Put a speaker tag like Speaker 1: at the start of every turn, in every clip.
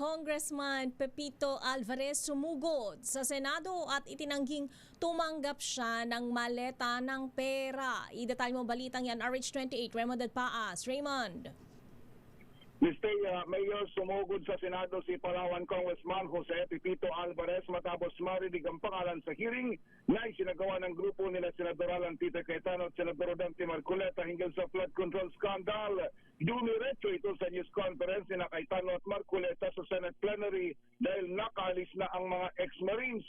Speaker 1: Congressman Pepito Alvarez sumugod sa Senado at itinangging tumanggap siya ng maleta ng pera. Idetalye mo balitang yan, RH28, Raymond Paas. Raymond.
Speaker 2: Mr. Mayor, sumugod sa Senado si Palawan Congressman Jose Pepito Alvarez matapos marinig ang pangalan sa hearing na isinagawa ng grupo nila Senador Alan Peter Cayetano at Senador Dante Marcoleta hinggil sa flood control scandal. Dumiretso ito sa news conference na Cayetano at Marcoleta sa Senate plenary dahil nakaalis na ang mga ex-Marines.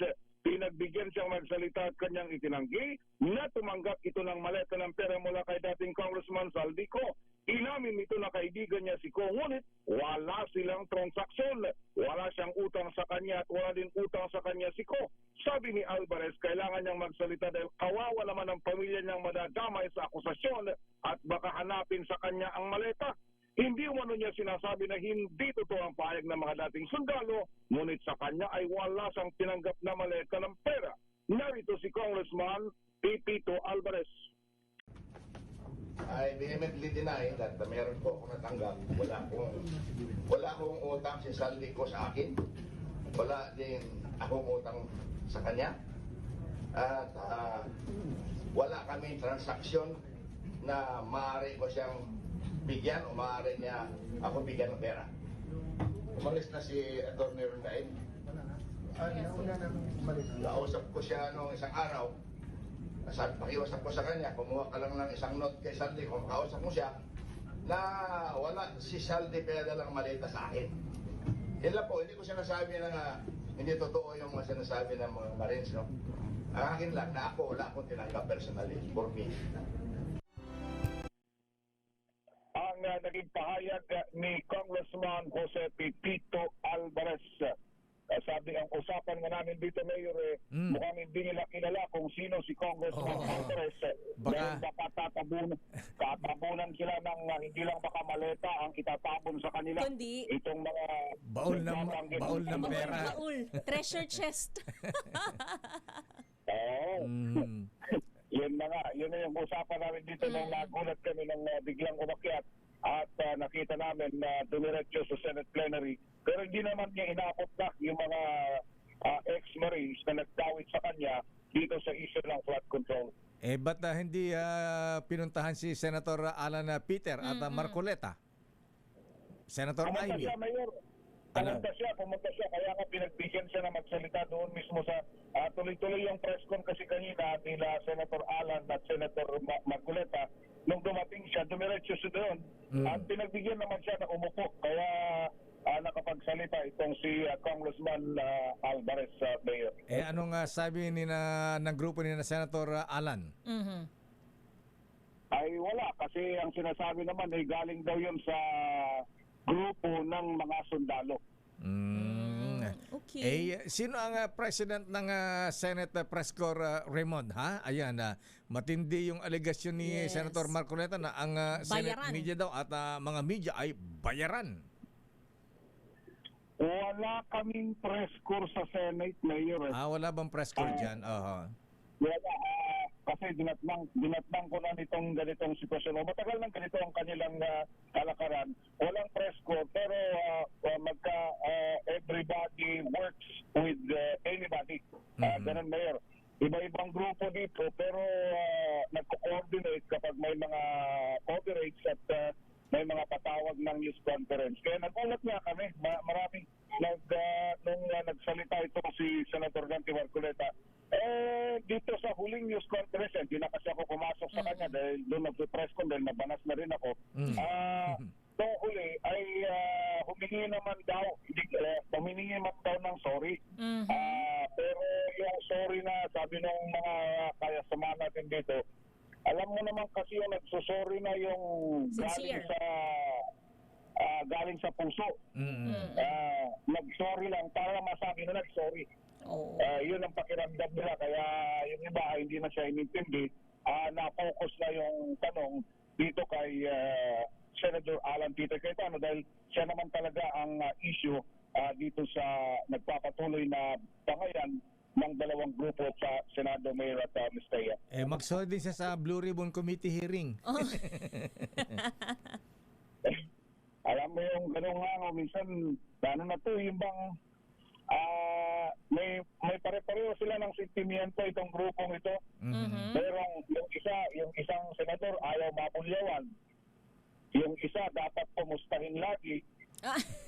Speaker 2: Pinagbigyan siyang magsalita at kanyang itinanggi na tumanggap ito ng maleta ng pera mula kay dating Congressman Saldico. Inamin ito na kaibigan niya si Ko, ngunit wala silang transaksyon. Wala siyang utang sa kanya at wala din utang sa kanya si Ko. Sabi ni Alvarez, kailangan niyang magsalita dahil kawawa naman ang pamilya niyang madadamay sa akusasyon at baka hanapin sa kanya ang maleta. Hindi umano niya sinasabi na hindi totoo ang pahayag ng mga dating sundalo, ngunit sa kanya ay wala siyang tinanggap na maleta ng pera. Narito si Congressman Pepito Alvarez.
Speaker 3: I vehemently deny that meron po akong natanggap. Wala akong utang si Saldico sa akin. Wala din akong utang sa kanya. At wala kaming transaksyon na maaari ko siyang bigyan o maaari niya ako bigyan ng pera. Umalis na si Atty. Rondain. Nausap ko siya noong isang araw. Pakiusap ko sa kanya, kumuha ka lang ng isang note kay Saldi, kung makausap mo siya, na wala si Saldi pera lang malita sa akin. Yan lang po, hindi ko sinasabi na hindi totoo yung mga sinasabi ng mga Marines, no? Ang akin lang na ako, wala akong tinanggap personally for me.
Speaker 2: Ang naging pahayag ni Congressman Jose Pepito Alvarez. Sabi ang usapan nga namin dito, Mayor, mukhang hindi nila kilala kung sino si Congressman Alvarez. Dahil baka tatabunan sila ng hindi lang baka maleta ang itatabon sa kanila.
Speaker 1: Kundi
Speaker 2: itong mga
Speaker 4: baul ng pera.
Speaker 1: Baul, treasure chest.
Speaker 2: Yun na nga, yun na yung usapan namin dito nung nagulat kami ng biglang umakyat at nakita namin na dumiretso sa Senate plenary. Pero hindi naman niya inapot na yung mga ex-Marines na nagdawit sa kanya dito sa issue ng flood control.
Speaker 4: Ba't hindi pinuntahan si Senator Alan Peter at Marcoleta? Senator Ivy.
Speaker 2: Pumunta siya, kaya nga pinagbigyan siya na magsalita doon mismo sa tuloy-tuloy yung press con kasi kanina nila Senator Alan at Senator Marcoleta. Nung dumating siya, dumiretso siya doon. At pinagbigyan naman siya na umupo. Kaya nakapagsalita itong si Congressman Alvarez, Mayor.
Speaker 4: Anong sabi ng grupo ni na Senator Alan?
Speaker 2: Ay wala, kasi ang sinasabi naman ay galing daw yun sa grupo ng mga sundalo.
Speaker 1: Okay.
Speaker 4: Sino ang president ng Senate Press Corps, Raymond? Ayan, matindi yung alegasyon ni Senator Marcoleta na ang Senate media daw at mga media ay bayaran.
Speaker 2: Wala kaming press corps sa Senate, Mayor.
Speaker 4: Wala bang press corps dyan?
Speaker 2: Wala. Kasi dinatnang ko na nitong ganitong sitwasyon. Matagal nang ganito ang kanilang kalakaran. Walang press corps, pero everybody works with anybody. Ganun, Mayor. Iba-ibang grupo dito, pero nagko-coordinate kapag may mga coverage at may mga patawag ng news conference. Kaya nagulat nga kami. Maraming nung nagsalita ito si Senator Dante Marcoleta, dito sa huling news conference, hindi na kasi ako pumasok sa kanya dahil doon nag-press con dahil nabanas na rin ako. Noong huli ay humingi naman daw ng sorry. Pero yung sorry na sabi ng mga kasama natin dito, alam mo naman kasi yung nagsusorry na yung galing sa puso. Nag-sorry lang para masabi na nag-sorry. Yun ang pakiramdam nila, kaya yung iba ay hindi na siya inintindi. Na-focus na yung tanong dito kay Senator Alan Peter Cayetano dahil siya naman talaga ang issue dito sa nagpapatuloy na bangayan ng dalawang grupo sa Senado, Mayor at Ms. Taya.
Speaker 4: Mag-sorry din siya sa Blue Ribbon Committee hearing.
Speaker 2: alam mo yung gano'n nga, no, minsan, ano na to, yung bang, may pare-pareho sila ng sentimiento itong grupong ito. Pero yung isang senador ayaw mapulyawan. Yung isa dapat pumustahin lagi.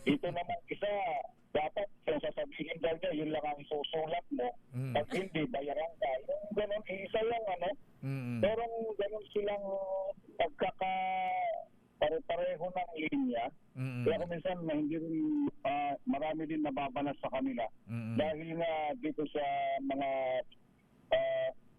Speaker 2: Ito naman isa, dapat yung sasabihin daw niya, yun lang ang isusulat mo. Pag hindi, bayaran ka. Yung gano'n, isa lang, ano? Pero gano'n silang pare-pareho ng linya. Kaya kung minsan hindi rin, marami din nababalas sa kanila. Dahil nga dito sa mga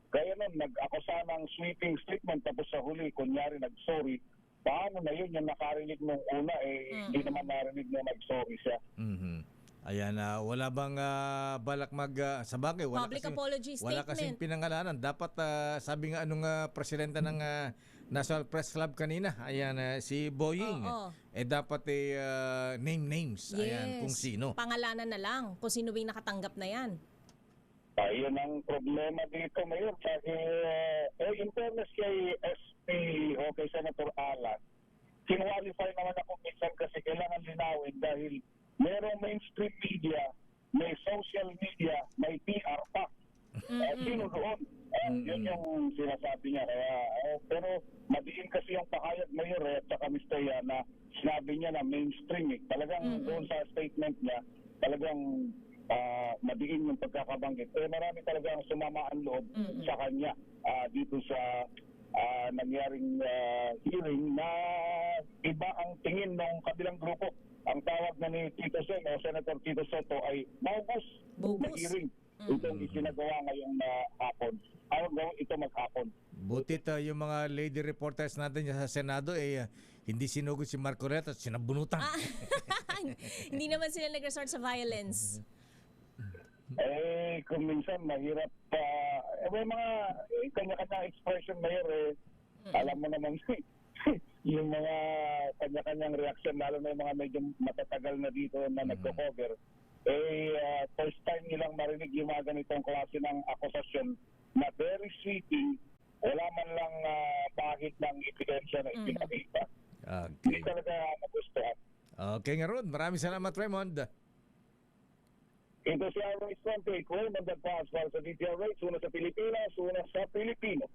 Speaker 2: kaya nun, nag-akusa ng sweeping statement tapos sa huli, kunyari nag-sorry. Paano na yun, yung nakarinig nung una, hindi naman narinig na nag-sorry siya.
Speaker 4: Ayan, wala bang balak sa bagay,
Speaker 1: Public apology
Speaker 4: wala kasing
Speaker 1: statement.
Speaker 4: pinangalanan. Dapat sabi nga anong presidente ng National Press Club kanina, ayan, si Boying,
Speaker 1: Oo.
Speaker 4: dapat name names, ayan, kung sino.
Speaker 1: Pangalanan na lang kung sino ba yung nakatanggap na yan.
Speaker 2: Ayun ang problema dito ngayon. Kasi in fairness kay SP o kay Senator Alan, kinwalify naman ako minsan kasi kailangan linawin dahil merong mainstream media, may social media, may PR pa. Sino doon? Yun yung sinasabi niya. Pero madiin kasi yung pakayag mayor at saka Mr. na sinabi niya na mainstream. Talagang doon sa statement niya, talagang madiin yung pagkakabanggit. Marami talagang sumama ang loob sa kanya dito sa nangyaring hearing na iba ang tingin ng kabilang grupo. Ang tawag na ni Tito Sen o Senator Tito Soto ay bogus na hearing. Itong isinagawa ngayong hapon. Ayaw gawin ito maghapon.
Speaker 4: Butit yung mga lady reporters natin sa Senado hindi sinugod si Marcoleta at sinabunutan.
Speaker 1: Hindi naman sila nag-resort sa violence.
Speaker 2: Kung minsan mahirap may mga kanya-kanya expression mayor alam mo naman yung mga kanya-kanyang reaction, lalo na yung mga medyo matatagal na dito na nagko-cover, first time nilang marinig yung mga ganitong klase ng akusasyon na very sweeping, wala man lang bahid ng ebidensya na ipinakita. Hindi talaga nagustuhan.
Speaker 4: Okay nga Rod, maraming salamat Raymond.
Speaker 2: Ito si RH28, Raymond Advance para sa DTRH, una sa Pilipinas, una sa Pilipino.